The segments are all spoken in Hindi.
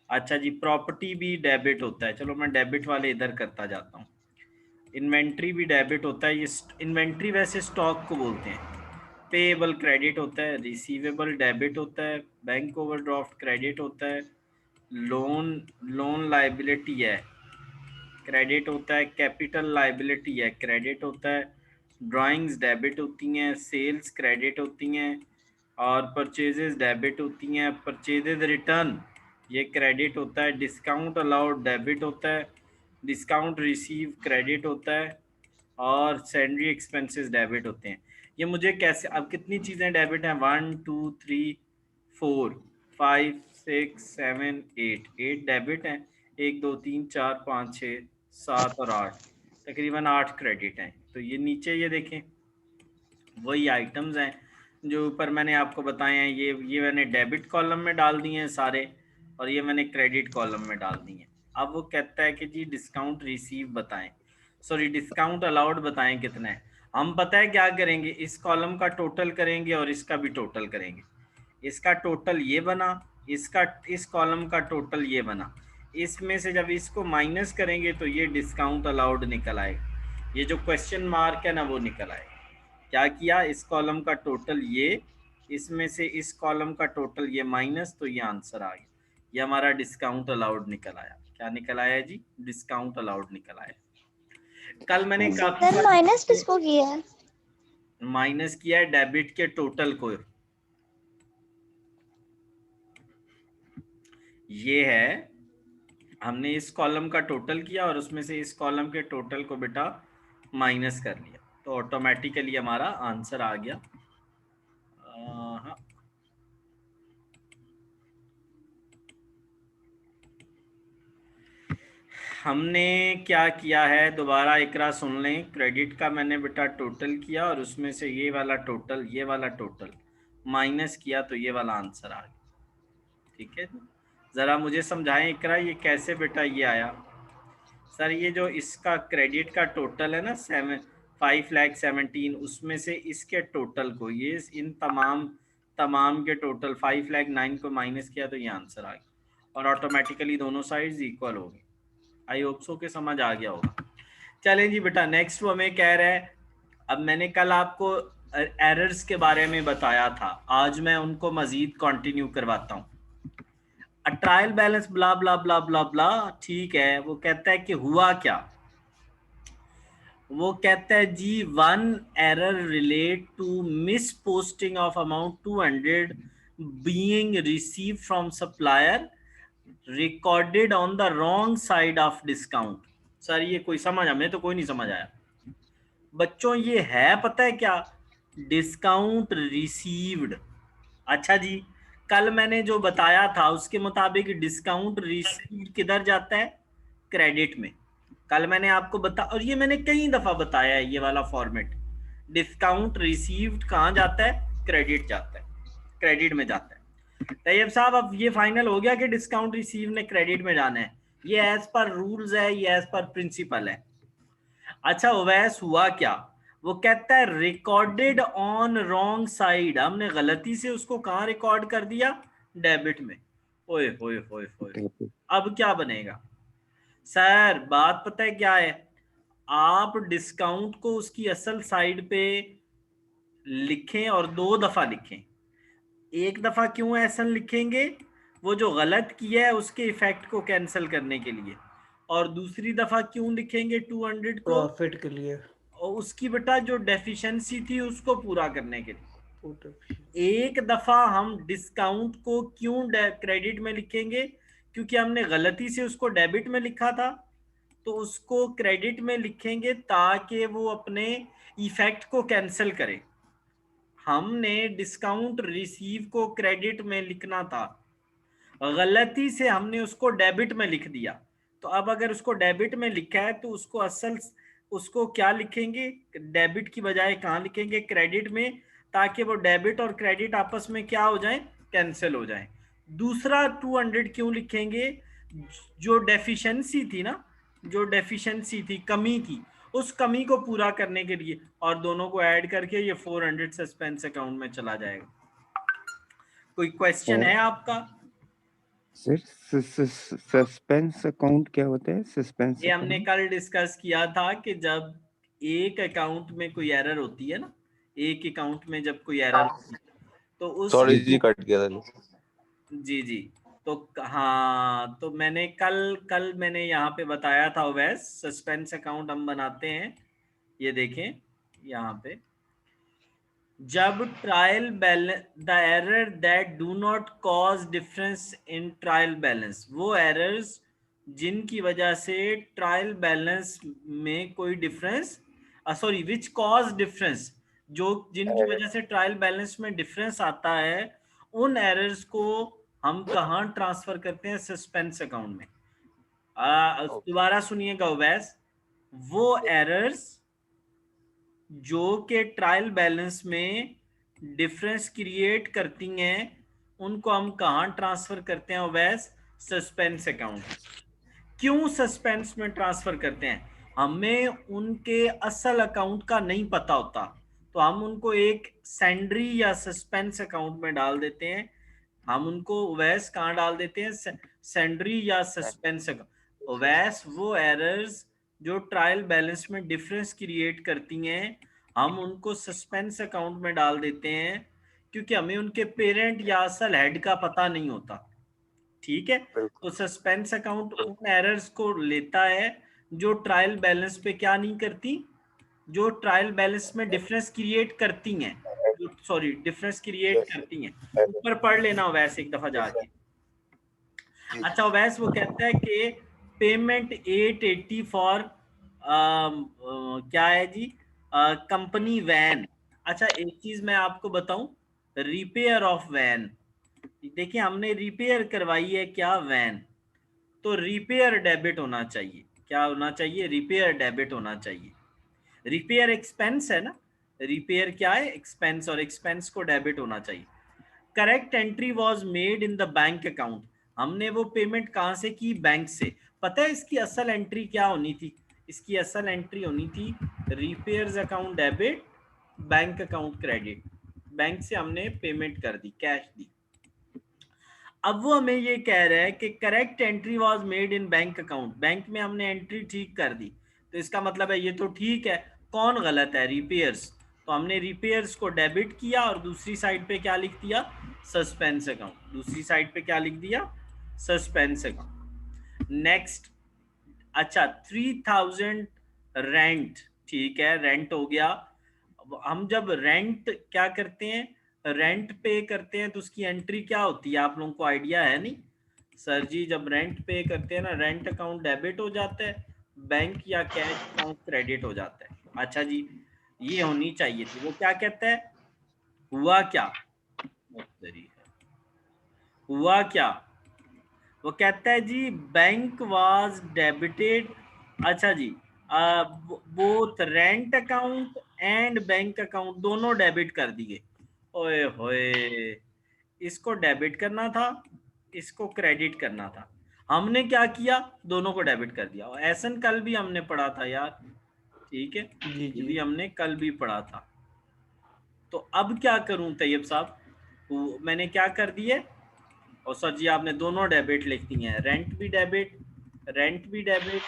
अच्छा जी, प्रॉपर्टी भी डेबिट होता है, चलो मैं डेबिट वाले इधर करता जाता हूँ। इन्वेंट्री भी डेबिट होता है, ये इन्वेंट्री वैसे स्टॉक को बोलते हैं। पेएबल क्रेडिट होता है, रिसीवेबल डेबिट होता है, बैंक ओवरड्राफ्ट क्रेडिट होता है, लोन लोन लाइबिलिटी है, क्रेडिट होता है, कैपिटल लाइबिलिटी है, क्रेडिट होता है, ड्राइंग्स डेबिट होती हैं, सेल्स क्रेडिट होती हैं, और परचेजेस डेबिट होती हैं, परचेजेस रिटर्न ये क्रेडिट होता है, डिस्काउंट अलाउड डेबिट होता है, डिस्काउंट रिसीव क्रेडिट होता है, और सैलरी एक्सपेंसेस डेबिट होते हैं। ये मुझे कैसे, अब कितनी चीज़ें डेबिट हैं, 1 2 3 4 5 6 7 8 डेबिट हैं, 1 2 3 4 5 6 7 और 8, तकरीबन 8 क्रेडिट हैं। तो ये नीचे ये देखें, वही आइटम्स हैं जो ऊपर मैंने आपको बताए हैं, ये मैंने डेबिट कॉलम में डाल दिए हैं सारे, और ये मैंने क्रेडिट कॉलम में डाल दिए हैं। अब वो कहता है कि जी डिस्काउंट रिसीव बताएं, सॉरी डिस्काउंट अलाउड बताएं कितना है। हम पता है क्या करेंगे, इस कॉलम का टोटल करेंगे और इसका भी टोटल करेंगे। इसका टोटल ये बना, इसका इस कॉलम का टोटल ये बना, इसमें से जब इसको माइनस करेंगे तो ये डिस्काउंट अलाउड निकल आएगा, ये जो क्वेश्चन मार्क है ना वो निकल आएगा। क्या किया, इस कॉलम का टोटल ये, इसमें से इस कॉलम का टोटल ये माइनस, तो ये आंसर आ गया। ये हमारा डिस्काउंट अलाउड निकल आया। क्या निकल आया जी, डिस्काउंट अलाउड निकल आया। कल मैंने काफी सर माइनस सारे किसको किया है? माइनस किया है डेबिट के टोटल को। ये है, हमने इस कॉलम का टोटल किया और उसमें से इस कॉलम के टोटल को बेटा माइनस कर लिया, तो ऑटोमेटिकली हमारा आंसर आ गया। हाँ, हमने क्या किया है, दोबारा इकरा सुन लें। क्रेडिट का मैंने बेटा टोटल किया और उसमें से ये वाला टोटल, ये वाला टोटल माइनस किया, तो ये वाला आंसर आ गया। ठीक है, ज़रा मुझे समझाएं इकरा, ये कैसे बेटा ये आया। सर ये जो इसका क्रेडिट का टोटल है ना 5,17,000, उसमें से इसके टोटल को, ये इन तमाम के टोटल 5,09,000 को माइनस किया, तो ये आंसर आ गया, और ऑटोमेटिकली दोनों साइड्स इक्वल हो गई। आई होप सो के समझ आ गया होगा। चलें जी बेटा, नेक्स्ट वो हमें कह रहा है, अब मैंने कल आपको एरर्स के बारे में बताया था, आज मैं उनको मजीद कंटिन्यू करवाता हूँ। ट्रायल बैलेंस ब्ला ब्ला ब्ला ब्ला ब्ला, ठीक है। वो कहता है कि हुआ क्या, वो कहता है जी, one error relate to mis posting of amount 200 being receive from supplier recorded on the wrong side of discount. Sir ये कोई समझ, हमें तो कोई नहीं समझ आया बच्चों। ये है पता है क्या, डिस्काउंट रिसीव्ड। अच्छा जी, कल मैंने जो बताया था उसके मुताबिक डिस्काउंट रिसीव्ड किधर जाता है, क्रेडिट में। कल मैंने आपको और ये मैंने कई दफा बताया है, ये वाला फॉर्मेट। डिस्काउंट रिसीव्ड कहाँ जाता है, क्रेडिट जाता है, क्रेडिट में जाता है। तैयब साहब, अब ये फाइनल हो गया कि डिस्काउंट रिसीव ने क्रेडिट में जाना है, ये एज पर रूल्स है, ये एज पर प्रिंसिपल है। अच्छा ओवैस, हुआ क्या, वो कहता है रिकॉर्डेड ऑन रॉन्ग साइड, हमने गलती से उसको कहाँ रिकॉर्ड कर दिया, डेबिट में। ओए होए होए होए, अब क्या बनेगा सर, बात पता है क्या है, आप डिस्काउंट को उसकी असल साइड पे लिखें और 2 दफा लिखें। एक दफा क्यों ऐसा लिखेंगे, वो जो गलत किया है उसके इफेक्ट को कैंसिल करने के लिए, और दूसरी दफा क्यों लिखेंगे 200 को, प्रॉफिट के लिए, और उसकी बेटा जो डेफिशिएंसी थी उसको पूरा करने के लिए। एक दफा हम डिस्काउंट को क्यों क्रेडिट में लिखेंगे, क्योंकि हमने गलती से उसको डेबिट में लिखा था, तो उसको क्रेडिट में लिखेंगे ताकि वो अपने इफेक्ट को कैंसिल करे। हमने डिस्काउंट रिसीव को क्रेडिट में लिखना था, गलती से हमने उसको डेबिट में लिख दिया। तो अब अगर उसको डेबिट में लिखा है तो उसको क्या लिखेंगे, डेबिट की बजाय कहाँ लिखेंगे, क्रेडिट में, ताकि वो डेबिट और क्रेडिट आपस में क्या हो जाए, कैंसिल हो जाए। दूसरा 200 क्यों लिखेंगे, जो डेफिशिएंसी थी ना, जो डेफिशिएंसी थी, कमी थी, उस कमी को पूरा करने के लिए, और दोनों को ऐड करके ये 400 सस्पेंस अकाउंट में चला जाएगा। कोई क्वेश्चन है आपका? सर सस्पेंस अकाउंट क्या होता है? सस्पेंस ये हमने अकाउंट कल डिस्कस किया था कि जब एक अकाउंट में कोई एरर होती है ना, एक अकाउंट में जब कोई एरर होती है तो उस, सॉरी जी कट गया था। जी जी, तो हाँ, तो मैंने कल कल मैंने यहाँ पे बताया था वैस सस्पेंस अकाउंट हम बनाते हैं। ये देखें यहाँ पे, जब trial balance the error that do not cause difference in trial balance, वो एरर्स जिनकी वजह से ट्रायल बैलेंस में कोई difference, sorry which cause difference, जो जिनकी वजह से ट्रायल बैलेंस में डिफरेंस आता है, उन एरर्स को हम कहाँ ट्रांसफर करते हैं? सस्पेंस अकाउंट में। दोबारा सुनिएगा वैस, वो एरर्स जो के ट्रायल बैलेंस में डिफरेंस क्रिएट करती हैं, उनको हम कहाँ ट्रांसफर करते हैं वैस? Suspense account. क्यों सस्पेंस में ट्रांसफर करते हैं? हमें उनके असल अकाउंट का नहीं पता होता, तो हम उनको एक सेंड्री या सस्पेंस अकाउंट में डाल देते हैं। हम उनको वैस कहाँ डाल देते हैं? सेंड्री या सस्पेंस अकाउंट। वैस वो एरर्स जो ट्रायल बैलेंस में डिफरेंस क्रिएट करती हैं, हम उनको सस्पेंस अकाउंट में डाल देते हैं, क्योंकि हमें उनके पेरेंट या असल हेड का पता नहीं होता। ठीक है, तो सस्पेंस अकाउंट उन एरर्स को लेता है जो ट्रायल बैलेंस पे क्या नहीं करती, जो ट्रायल बैलेंस में डिफरेंस क्रिएट करती हैं, जो सॉरी डिफरेंस क्रिएट करती हैं। ऊपर पढ़ लेना वैसे एक दफा जाके। अच्छा वैसे वो कहता है कि पेमेंट 880 फॉर क्या है जी, कंपनी वैन। अच्छा एक चीज मैं आपको बताऊं, रिपेयर ऑफ वैन, देखिए हमने रिपेयर करवाई है क्या? वैन, तो रिपेयर डेबिट होना चाहिए। क्या होना चाहिए? रिपेयर डेबिट होना चाहिए। रिपेयर एक्सपेंस है ना, रिपेयर क्या है? एक्सपेंस, और एक्सपेंस को डेबिट होना चाहिए। Correct entry was made in the bank account, हमने वो पेमेंट कहाँ से की? बैंक से। पता है इसकी असल एंट्री क्या होनी थी? इसकी असल एंट्री होनी थी repairs account debit, bank account credit. Bank से हमने पेमेंट कर दी, कैश दी। अब वो हमें ये कह रहा है कि correct entry was made in bank account, bank में हमने एंट्री ठीक कर दी, तो इसका मतलब है ये तो ठीक है। कौन गलत है? रिपेयर्स। तो हमने रिपेयर्स को डेबिट किया और दूसरी साइड पे क्या लिख दिया? Suspense account. दूसरी साइड पे क्या लिख दिया? Suspense account. नेक्स्ट, अच्छा 3000 रेंट, ठीक है, रेंट हो गया। हम जब रेंट क्या करते हैं, रेंट पे करते हैं, तो उसकी एंट्री क्या होती है? आप लोगों को आइडिया है? नहीं सर जी, जब रेंट पे करते हैं ना, रेंट अकाउंट डेबिट हो जाता है, बैंक या कैश अकाउंट क्रेडिट हो जाता है। अच्छा जी, ये होनी चाहिए थी। वो क्या कहता है? हुआ क्या? हुआ क्या? वो कहता है जी बैंक वाज डेबिटेड। अच्छा जी, both rent account and bank account दोनों डेबिट कर दिए। ओए होए, इसको डेबिट करना था, इसको क्रेडिट करना था, हमने क्या किया? दोनों को डेबिट कर दिया। और ऐसा कल भी हमने पढ़ा था यार, ठीक है, ये भी हमने कल भी पढ़ा था। तो अब क्या करूं तैयब साहब? मैंने क्या कर दिए? और सर जी आपने दोनों डेबिट लिख दी हैं, रेंट भी डेबिट, रेंट भी डेबिट,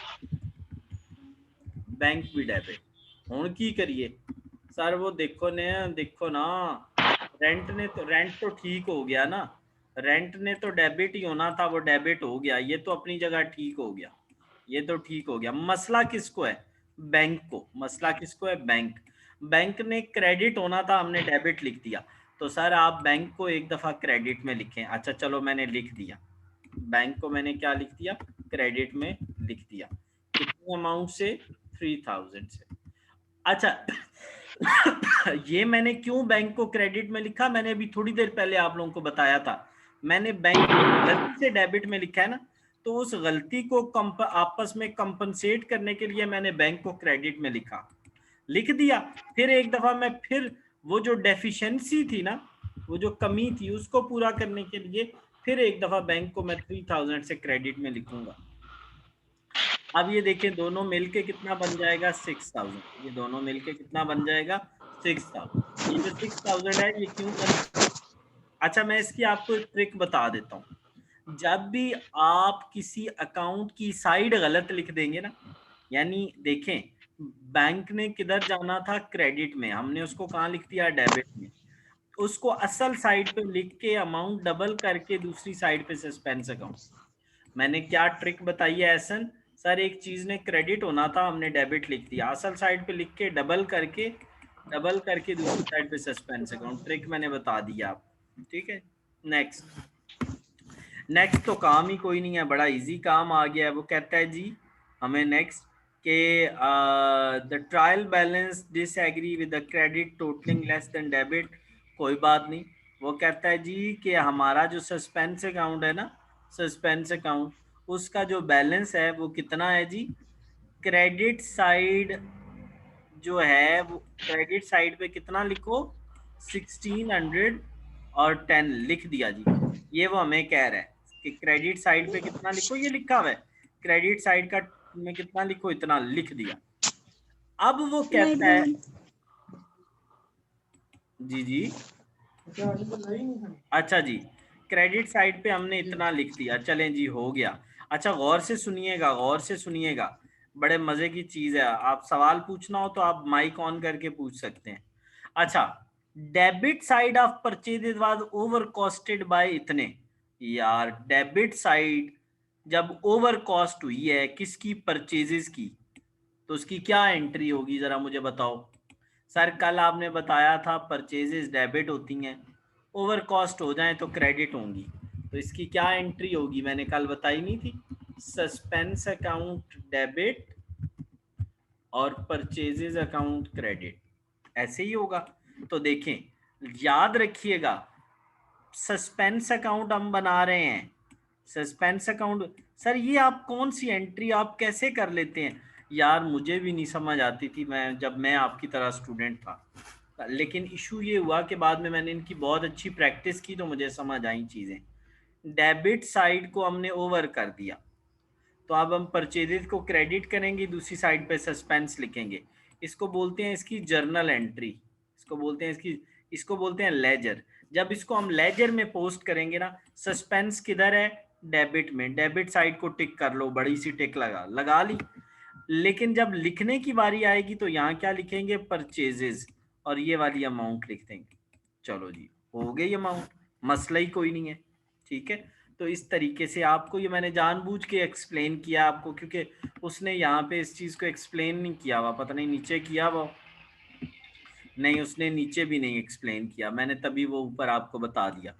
बैंक भी डेबिट। हुण की करिए? सर वो देखो ना, रेंट तो ठीक हो गया ना, रेंट ने तो डेबिट ही होना था, वो डेबिट हो गया, ये तो अपनी जगह ठीक हो गया, ये तो ठीक हो गया। मसला किसको है? बैंक को। मसला किसको है? बैंक। बैंक ने क्रेडिट होना था, हमने डेबिट लिख दिया। तो सर आप बैंक को एक दफा क्रेडिट में लिखें। अच्छा चलो मैंने लिख दिया, बैंक को मैंने क्या लिख दिया? क्रेडिट में लिख दिया। कितने अमाउंट से? 3000 से। अच्छा ये मैंने क्यों बैंक को क्रेडिट में लिखा? मैंने अभी थोड़ी देर पहले आप लोगों को बताया था, मैंने बैंक गलती से डेबिट में लिखा है ना, तो उस गलती को आपस में कंपनसेट करने के लिए मैंने बैंक को क्रेडिट में लिख दिया। फिर एक दफा मैं फिर वो जो डेफिशिएंसी थी ना, वो जो कमी थी, उसको पूरा करने के लिए फिर एक दफा बैंक को मैं 3000 से क्रेडिट में लिखूंगा। अब ये देखिए दोनों मिलके कितना बन जाएगा? 6000। ये दोनों मिलके कितना बन जाएगा? 6000। ये जो 6000 है ये क्यों बना? अच्छा मैं इसकी आपको एक ट्रिक बता देता हूँ। जब भी आप किसी अकाउंट की साइड गलत लिख देंगे ना, यानी देखें बैंक ने किधर जाना था, क्रेडिट में, हमने उसको कहाँ लिख दिया, डेबिट में, उसको असल साइड पे लिख के अमाउंट डबल करके दूसरी साइड पे सस्पेंस अकाउंट। मैंने क्या ट्रिक बताई है एहसन सर, एक चीज ने क्रेडिट होना था, हमने डेबिट लिख दिया, असल साइड पे लिख के डबल करके दूसरी साइड पे सस्पेंस अकाउंट, ट्रिक मैंने बता दिया आपको, ठीक है। नेक्स्ट तो काम ही कोई नहीं है, बड़ा इजी काम आ गया है। वो कहता है जी हमें नेक्स्ट के the trial balance disagree with the credit totalling less than debit, कोई बात नहीं। वो कहता है जी कि हमारा जो सस्पेंस अकाउंट है ना, सस्पेंस अकाउंट, उसका जो बैलेंस है वो कितना है जी, क्रेडिट साइड जो है वो, क्रेडिट साइड पे कितना लिखो, 1610 लिख दिया जी। ये वो हमें कह रहा है कि क्रेडिट साइड पे कितना लिखो, ये लिखा हुआ है, क्रेडिट साइड का में कितना लिखो, इतना लिख दिया। अब वो कहता है जी जी, अच्छा जी, क्रेडिट साइड पे हमने इतना लिख दिया, चलें जी हो गया। अच्छा गौर से सुनिएगा, गौर से सुनिएगा, बड़े मजे की चीज है, आप सवाल पूछना हो तो आप माइक ऑन करके पूछ सकते हैं। अच्छा, debit side of purchase was over costed by इतने, यार डेबिट साइड जब ओवर कॉस्ट हुई है किसकी, परचेजेस की, तो उसकी क्या एंट्री होगी जरा मुझे बताओ। सर कल आपने बताया था परचेजेस डेबिट होती हैं, ओवर कॉस्ट हो जाए तो क्रेडिट होंगी, तो इसकी क्या एंट्री होगी, मैंने कल बताई नहीं थी, सस्पेंस अकाउंट डेबिट और परचेजेस अकाउंट क्रेडिट, ऐसे ही होगा। तो देखें, याद रखिएगा, सस्पेंस अकाउंट हम बना रहे हैं, सस्पेंस अकाउंट, सर ये आप कौन सी एंट्री आप कैसे कर लेते हैं, यार मुझे भी नहीं समझ आती थी, मैं जब मैं आपकी तरह स्टूडेंट था, लेकिन इशू ये हुआ कि बाद में मैंने इनकी बहुत अच्छी प्रैक्टिस की तो मुझे समझ आई चीज़ें। डेबिट साइड को हमने ओवर कर दिया, तो अब हम परचेजेस को क्रेडिट करेंगे, दूसरी साइड पे सस्पेंस लिखेंगे, इसको बोलते हैं इसकी जर्नल एंट्री, इसको बोलते हैं इसको बोलते हैं लेजर। जब इसको हम लेजर में पोस्ट करेंगे ना, सस्पेंस किधर है, डेबिट में, डेबिट साइड को टिक कर लो, बड़ी सी टिक लगा ली, लेकिन जब लिखने की बारी आएगी तो यहाँ क्या लिखेंगे, परचेजेस, और ये वाली अमाउंट लिख देंगे। चलो जी हो गई अमाउंट, मसला ही कोई नहीं है, ठीक है। तो इस तरीके से आपको, ये मैंने जानबूझ के एक्सप्लेन किया आपको, क्योंकि उसने यहाँ पे इस चीज़ को एक्सप्लेन नहीं किया हुआ, पता नहीं नीचे किया वो, नहीं उसने नीचे भी नहीं एक्सप्लेन किया, मैंने तभी वो ऊपर आपको बता दिया।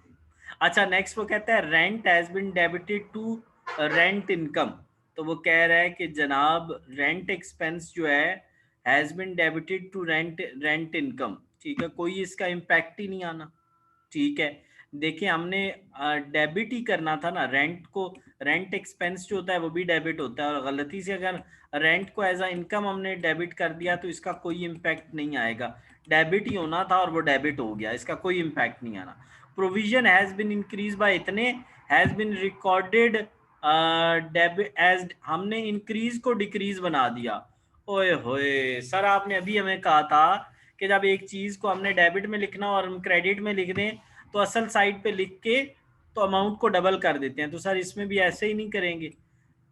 अच्छा नेक्स्ट वो कहता है rent has been debited to rent income, तो वो कह रहा है कि जनाब रेंट एक्सपेंस जो है has been debited to rent income, ठीक है, कोई इसका इम्पैक्ट ही नहीं आना, ठीक है। देखिए हमने डेबिट ही करना था ना रेंट को, रेंट एक्सपेंस जो होता है वो भी डेबिट होता है, और गलती से अगर रेंट को एज अ इनकम हमने डेबिट कर दिया तो इसका कोई इम्पैक्ट नहीं आएगा, डेबिट ही होना था और वो डेबिट हो गया, इसका कोई इम्पैक्ट नहीं आना। Provision has been increase by इतने, has been recorded debit as, हमने इंक्रीज को डिक्रीज बना दिया। ओए होए सर, आपने अभी हमें कहा था कि जब एक चीज को हमने डेबिट में लिखना और हम क्रेडिट में लिख दें तो असल साइड पे लिख के तो अमाउंट को डबल कर देते हैं, तो सर इसमें भी ऐसे ही नहीं करेंगे,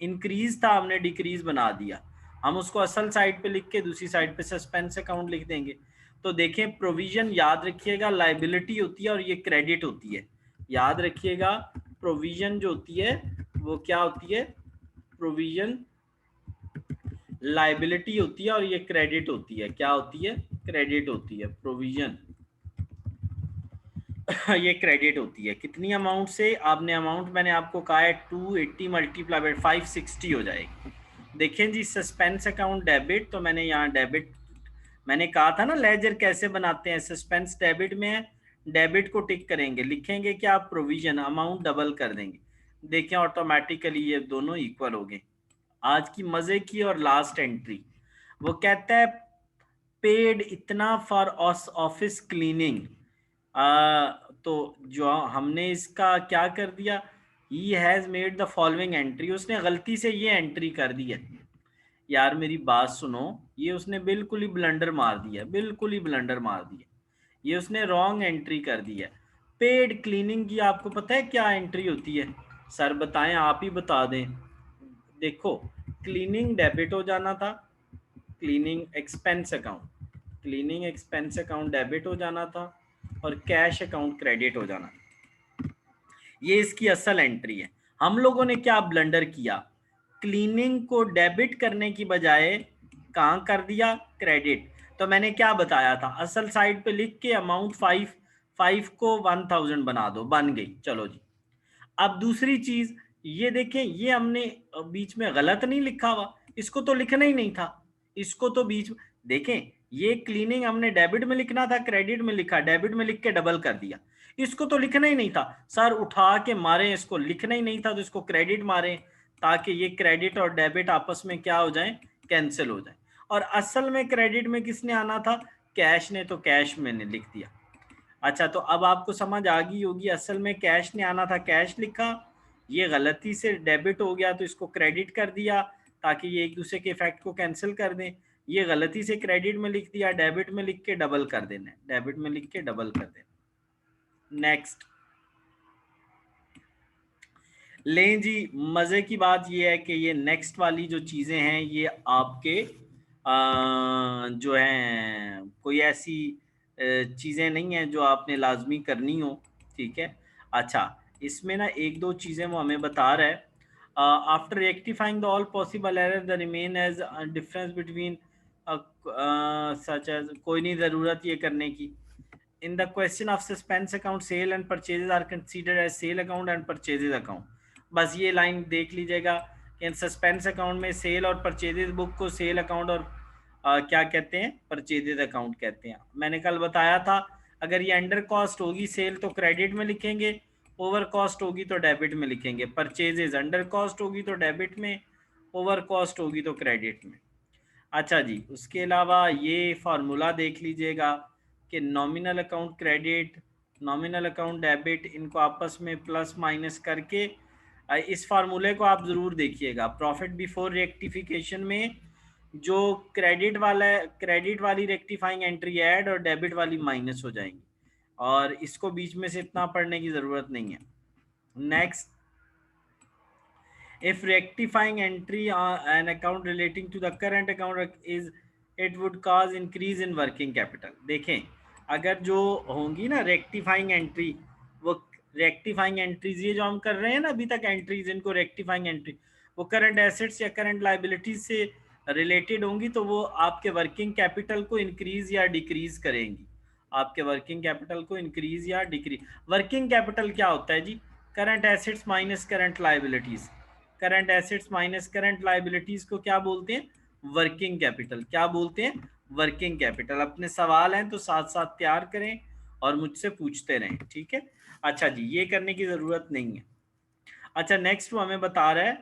इंक्रीज था हमने डिक्रीज बना दिया, हम उसको असल साइड पे लिख के दूसरी साइड पे सस्पेंस अकाउंट लिख देंगे। तो देखें प्रोविजन याद रखिएगा लाइबिलिटी होती है और ये क्रेडिट होती है, याद रखिएगा प्रोविजन जो होती है वो क्या होती है, प्रोविजन लाइबिलिटी होती है और ये क्रेडिट होती है, क्या होती है, क्रेडिट होती है प्रोविजन ये क्रेडिट होती है, कितनी अमाउंट से, आपने अमाउंट मैंने आपको कहा है 280 मल्टीप्लाई बाय 560 हो जाएगी। देखें जी सस्पेंस अकाउंट डेबिट, तो मैंने यहाँ डेबिट, मैंने कहा था ना लेजर कैसे बनाते हैं, सस्पेंस डेबिट में है, डेबिट को टिक करेंगे, लिखेंगे कि आप प्रोविजन, अमाउंट डबल कर देंगे, देखें ऑटोमेटिकली ये दोनों इक्वल हो गए। आज की मजे की और लास्ट एंट्री, वो कहता है पेड इतना फॉर ऑफिस क्लीनिंग, तो जो हमने इसका क्या कर दिया, he has made the following entry, उसने गलती से ये एंट्री कर दी है, यार मेरी बात सुनो, ये उसने बिल्कुल ही ब्लंडर मार दिया, बिल्कुल ही ब्लंडर मार दिया, ये उसने रॉन्ग एंट्री कर दी है। पेड क्लीनिंग की आपको पता है क्या एंट्री होती है, सर बताएं, आप ही बता दें। देखो, क्लीनिंग डेबिट हो जाना था, क्लीनिंग एक्सपेंस अकाउंट डेबिट हो जाना था, और कैश अकाउंट क्रेडिट हो जाना था। ये इसकी असल एंट्री है। हम लोगों ने क्या ब्लंडर किया, क्लीनिंग को डेबिट करने की बजाय कहाँ कर दिया, क्रेडिट। तो मैंने क्या बताया था, असल साइड पे लिख के अमाउंट 5 को 1000 बना दो, बन गई, चलो जी। अब दूसरी चीज ये देखें, ये हमने बीच में गलत नहीं लिखा हुआ, इसको तो लिखना ही नहीं था, इसको तो बीच में देखें, ये क्लीनिंग हमने डेबिट में लिखना था, क्रेडिट में लिखा, डेबिट में लिख के डबल कर दिया, इसको तो लिखना ही नहीं था। सर उठा के मारे, इसको लिखना ही नहीं था तो इसको क्रेडिट मारे, ताकि ये क्रेडिट और डेबिट आपस में क्या हो जाए, कैंसिल हो जाए। और असल में क्रेडिट में किसने आना था, कैश ने, तो कैश मैंने लिख दिया। अच्छा, तो अब आपको समझ आ गई होगी, असल में कैश ने आना था, कैश लिखा, ये गलती से डेबिट हो गया तो इसको क्रेडिट कर दिया, ताकि ये एक दूसरे के इफेक्ट को कैंसिल कर दें। ये गलती से क्रेडिट में लिख दिया, डेबिट में लिख के डबल कर देना, डेबिट में लिख के डबल कर देना। नेक्स्ट, लें जी, मजे की बात ये है कि ये नेक्स्ट वाली जो चीजें हैं ये आपके जो हैं कोई ऐसी चीजें नहीं है जो आपने लाजमी करनी हो, ठीक है। अच्छा, इसमें ना एक दो चीजें वो हमें बता रहा है, after rectifying the all possible error the remain as difference between such as, कोई नहीं ज़रूरत ये करने की। In the question of suspense account, sale and purchases are considered as sale account and purchases account. बस ये लाइन देख लीजिएगा कि इन सस्पेंस अकाउंट में सेल और परचेजेस बुक को सेल अकाउंट और क्या कहते हैं, परचेजेस अकाउंट कहते हैं। मैंने कल बताया था, अगर ये अंडर कॉस्ट होगी सेल तो क्रेडिट में लिखेंगे, ओवर कॉस्ट होगी तो डेबिट में लिखेंगे। परचेजेस अंडर कॉस्ट होगी तो डेबिट में, ओवर कॉस्ट होगी तो क्रेडिट में। अच्छा जी, उसके अलावा ये फार्मूला देख लीजिएगा कि nominal account credit, nominal account debit, इनको आपस में प्लस माइनस करके इस फार्मूले को आप ज़रूर देखिएगा। प्रॉफिट बिफोर रेक्टिफिकेशन में जो क्रेडिट वाला है, क्रेडिट वाली रेक्टिफाइंग एंट्री ऐड और डेबिट वाली माइनस हो जाएंगी, और इसको बीच में से इतना पढ़ने की ज़रूरत नहीं है। Next, if rectifying entry an account relating to the current account is, it would cause increase in working capital। देखें, अगर जो होंगी ना रेक्टिफाइंग एंट्री, वो रेक्टिफाइंग एंट्रीज ये जो हम कर रहे हैं ना अभी तक एंट्रीज, इनको रेक्टिफाइंग एंट्री, वो करंट एसेट्स या करंट लाइबिलिटीज से रिलेटेड होंगी, तो वो आपके वर्किंग कैपिटल को इंक्रीज या डिक्रीज करेंगी, आपके वर्किंग कैपिटल को इंक्रीज या डिक्रीज। वर्किंग कैपिटल क्या होता है जी, current assets minus current liabilities, current assets minus current liabilities को क्या बोलते हैं, वर्किंग कैपिटल। क्या बोलते हैं, वर्किंग कैपिटल। अपने सवाल हैं तो साथ साथ तैयार करें और मुझसे पूछते रहें, ठीक है। अच्छा जी, ये करने की ज़रूरत नहीं है। अच्छा, नेक्स्ट वो हमें बता रहा है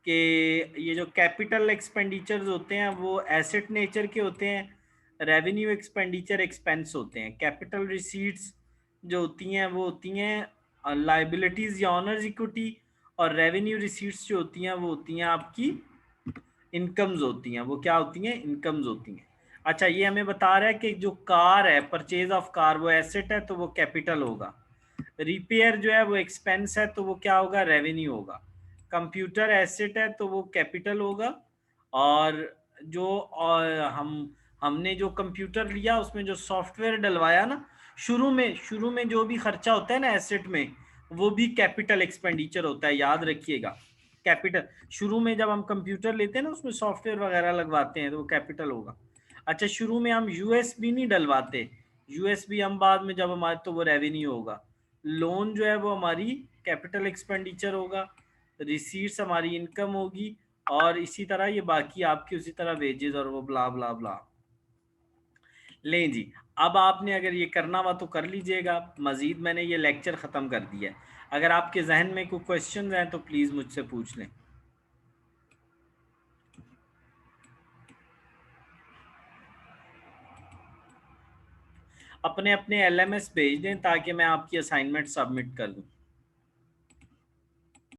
कि ये जो कैपिटल एक्सपेंडिचर्स होते हैं वो एसेट नेचर के होते हैं, रेवेन्यू एक्सपेंडिचर एक्सपेंस होते हैं। कैपिटल रिसीट्स जो होती हैं वो होती हैं लाइबिलिटीज़ या ऑनर्स इक्विटी, और रेवेन्यू रिसीट्स जो होती हैं वो होती हैं आपकी इनकम्स होती हैं। वो क्या होती हैं, इनकम्स होती हैं। अच्छा, ये हमें बता रहा है कि जो कार है, परचेज ऑफ कार, वो एसेट है तो वो कैपिटल होगा। रिपेयर जो है वो एक्सपेंस है तो वो क्या होगा, रेवेन्यू होगा। कंप्यूटर एसेट है तो वो कैपिटल होगा। और जो हमने जो कंप्यूटर लिया उसमें जो सॉफ्टवेयर डलवाया ना, शुरू में जो भी खर्चा होता है ना एसेट में, वो भी कैपिटल एक्सपेंडिचर होता है, याद रखिएगा। कैपिटल शुरू में जब हम कंप्यूटर लेते हैं ना उसमें सॉफ्टवेयर वगैरह लगवाते हैं तो वो कैपिटल होगा। अच्छा, शुरू में हम यूएसबी नहीं डलवाते, यूएसबी हम बाद में जब हमारे, तो वो रेवेन्यू होगा। लोन जो है वो हमारी कैपिटल एक्सपेंडिचर होगा, रिसीट्स हमारी इनकम होगी, और इसी तरह ये बाकी आपकी उसी तरह वेजेस और वो ब्ला ब्ला ब्ला। लें जी, अब आपने अगर ये करना हुआ तो कर लीजिएगा, मज़ीद मैंने ये लेक्चर ख़त्म कर दिया है। अगर आपके जहन में कोई क्वेश्चन हैं तो प्लीज़ मुझसे पूछ लें। अपने अपने एलएमएस भेज दें ताकि मैं आपकी असाइनमेंट सबमिट कर दूं।